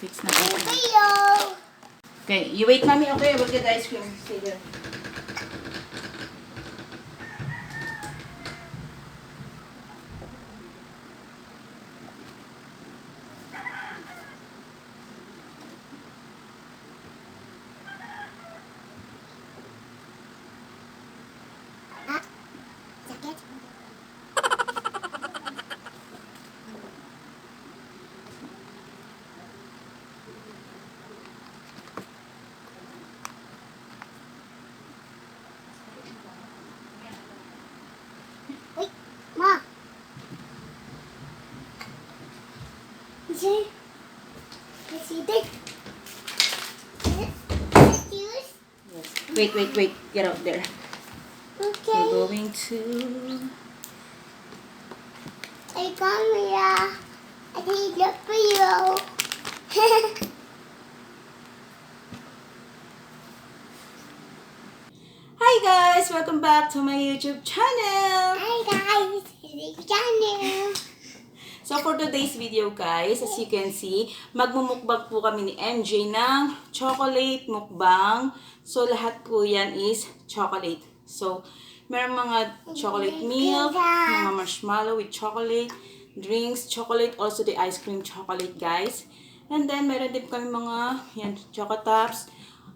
Fix na ito. Okay, you wait, mommy. Okay, I will get the ice cream. Stay there. Wait, Ma. See? You see this? Yes. Wait. Get out there. Okay. We're going to... I come here. I need look for you. Hi guys! Welcome back to my YouTube channel! Hi guys, it's Channel. So for today's video guys, as you can see, magmumukbang po kami ni MJ ng chocolate mukbang. So lahat po yan is chocolate. So meron mga chocolate milk, mga marshmallow with chocolate, drinks, chocolate, also the ice cream chocolate guys. And then meron din kami mga yan, choco tops.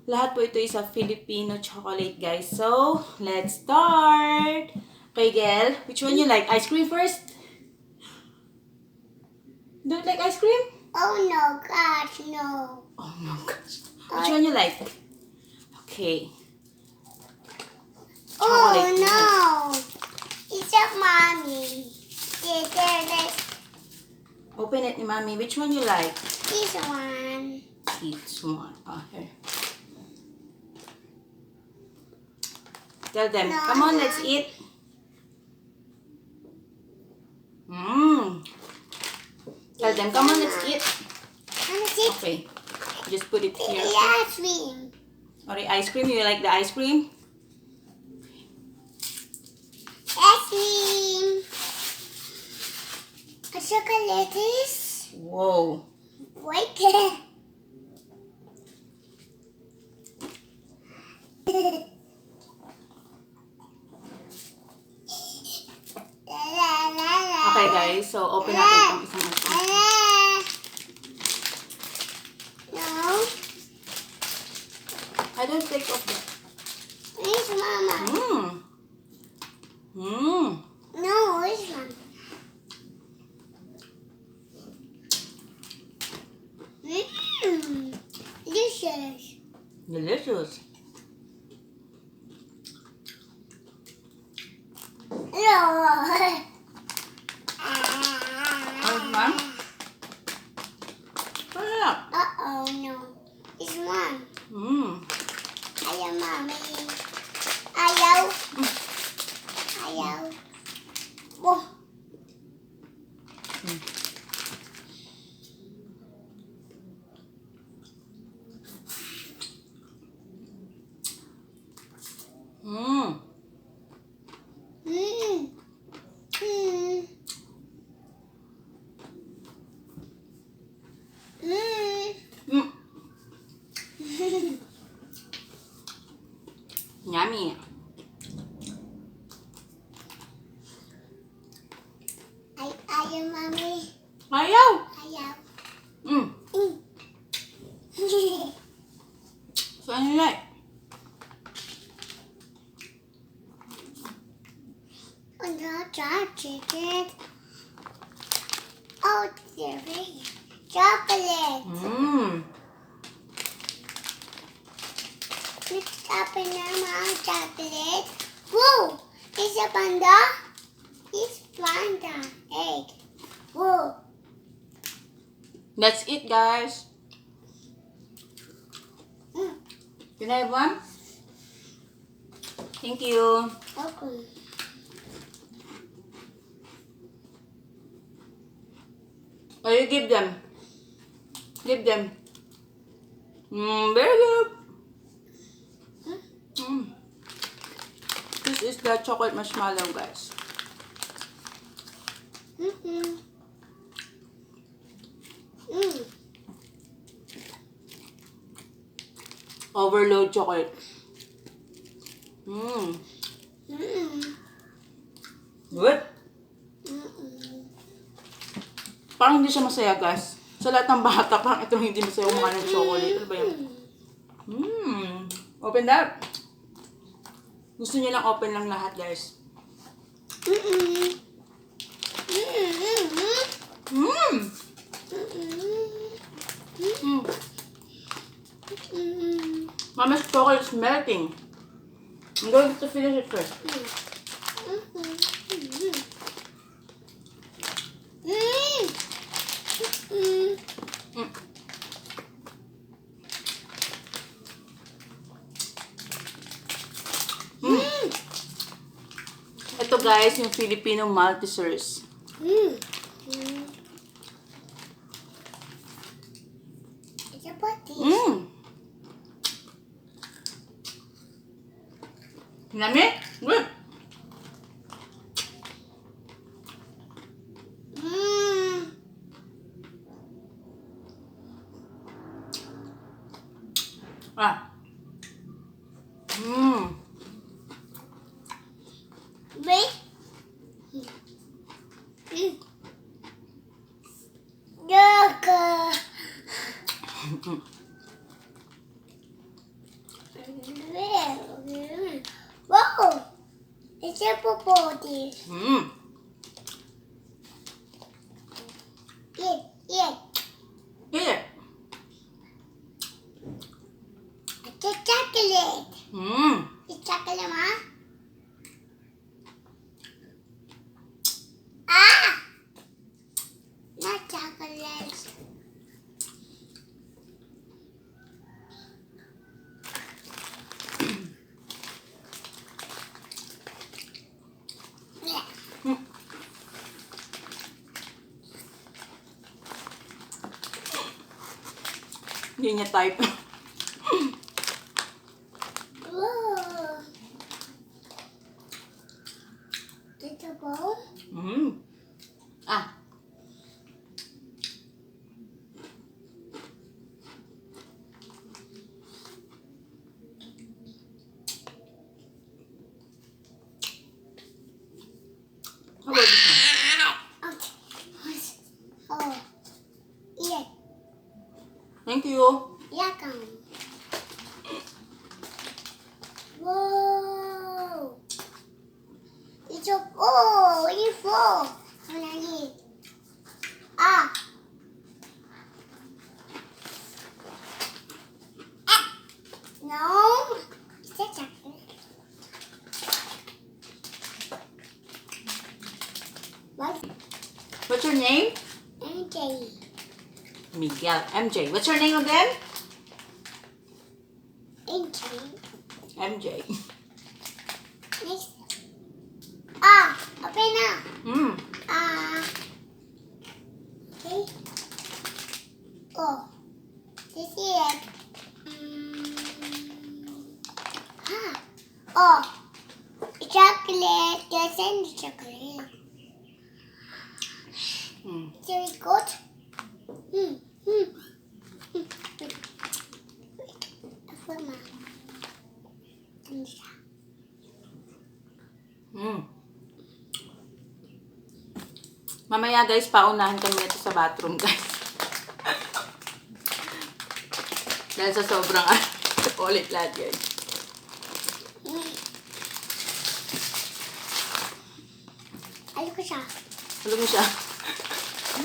Lahat po ito is a Filipino chocolate guys. So let's start! Okay, Gail, which one you like? Ice cream first? Do you like ice cream? Oh no, gosh, no. Oh my gosh. Which one you like? Okay. Oh Chocolate. no, it's a mommy. This Open it ni mommy. Which one you like? one. Each one. Oh, here. Tell them. No, Come on, no. let's eat. Mmm. Tell them. Come on, let's eat. And it's Okay. Just put it here. ice cream. Alright, ice cream. You like the ice cream? Ice cream. A chocolate is Whoa. white. Okay guys, so open natin itong isang ice cream. No, I don't take off that. it's mama. Mmm. Mmm. No, it's one. Delicious. Delicious. No. Mom? Sarap. Uh-oh, no. It's one. Mmm. Ayaw, mommy. Ayaw. Ayaw. Oh. Mmm. Mm. Mm. Mm. Mm. Yummy. Ayaw, mommy. Ayaw. Ayaw. Mm. Mm. So, ano you like? Chocolate. Oh, there is chocolate. Mmm. Let's open our chocolate. Whoa! It's a panda. It's panda egg. Whoa! That's it, guys. Mm. Can I have one? Thank you. Okay. Oh, you give them. Give them. Very good. This is the chocolate marshmallow, guys. Mm-hmm. Mm. Overload chocolate. Good. Parang hindi siya masaya, guys. Sa lahat ng bata, parang ito hindi masaya kumakain ng chocolate. Ano ba yun? Open that. Gusto niyo lang open lang lahat, guys. Mama's chocolate is melting. I'm going to finish it first. Ito guys, yung Filipino Maltesers. It's a party. Yummy? Good. Ah. Wait. Wow! It's a party. Eat. Yeah. It's a chocolate. It's chocolate, Ma? Not chocolate. Hindi niya type. Whoa. It's a bowl? Ah. How about this one? Okay. Oh. Yeah. Thank you. Yakam. Whoa. It's a it's full. I'm gonna eat. No. It's a chocolate. What? What's your name? MJ. Miguel. MJ. What's your name again? MJ. MJ. Next. Open up. Okay. Oh. This is it. Chocolate. Just in the chocolate. It's very good. Mamaya guys, paunahan kami nito sa bathroom guys. Dahil sa sobrang ulit lahat guys. Ayoko ko siya. Hulog na siya.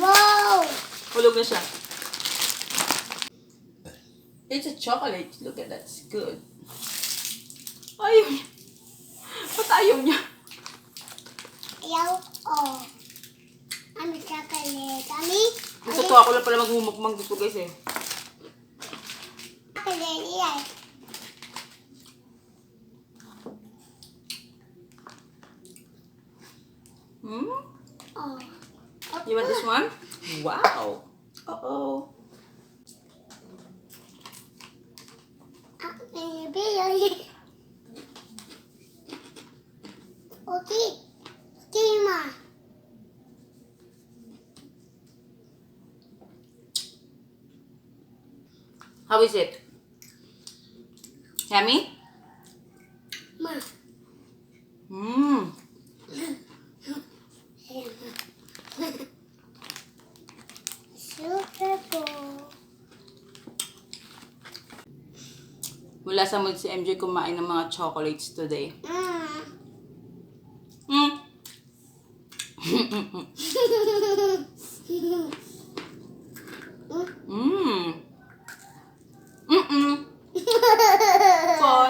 Wow! Hulog na siya. It's a chocolate. Look at that. It's good. Ayaw niya. Ba't ayaw niya? Ayaw. Ano chocolate? Ami? Gusto ko ako lang pala magmumukbang dito guys eh. Chocolate, yeah. You want this one? Wow. Uh-oh. Baby. Okay. Tima. How is it? Yummy? Ma. Mmm. Super bowl. Wala sa mood si MJ kumain ng mga chocolates today. Mm. Mmm. Mm-mm. Four.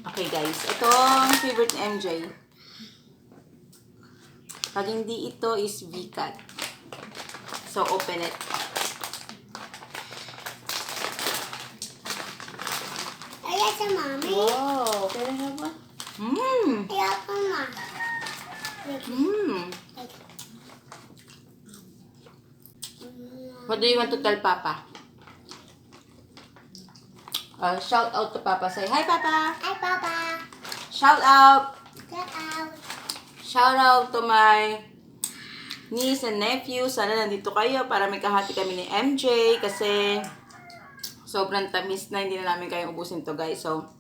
Okay guys, ito ang favorite ni MJ. Pag hindi ito is VCAT. So open it. Ayan sa mami. Wow. Can I have one? Mmm. Ayan pa ma. Mmm. What do you want to tell Papa? Shout out to Papa. Say, hi Papa. Hi, Papa. Shout out. Get out. Shout out to my niece and nephew. Sana nandito kayo para may kahati kami ni MJ kasi sobrang tamis na, hindi na namin kayong ubusin to guys. So,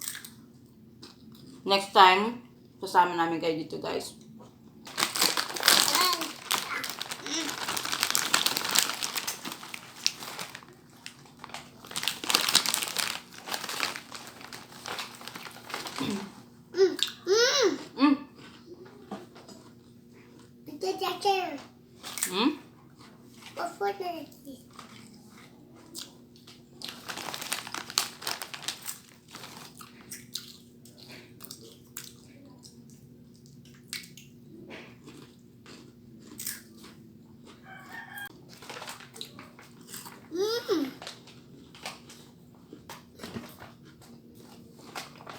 next time, kasama namin kayo dito guys. Mm. It's a jacket. Mm? What food is this?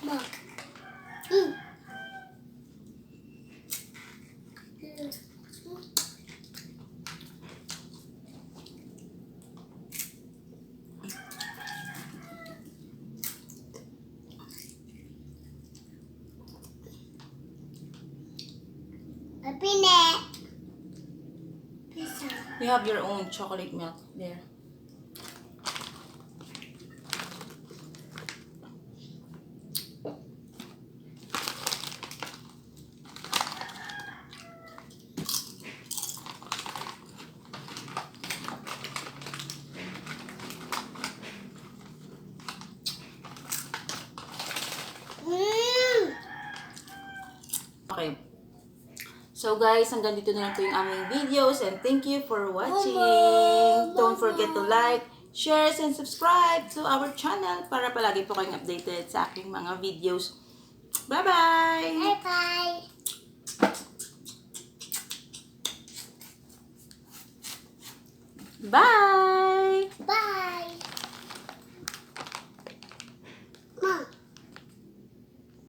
Ma. Open it. Pizza. You have your own chocolate milk there. Okay. So guys, hanggang dito na lang po yung aming videos and thank you for watching. Don't forget to like, share, and subscribe to our channel para palagi po kayong updated sa aking mga videos. Bye-bye! Bye-bye. Bye!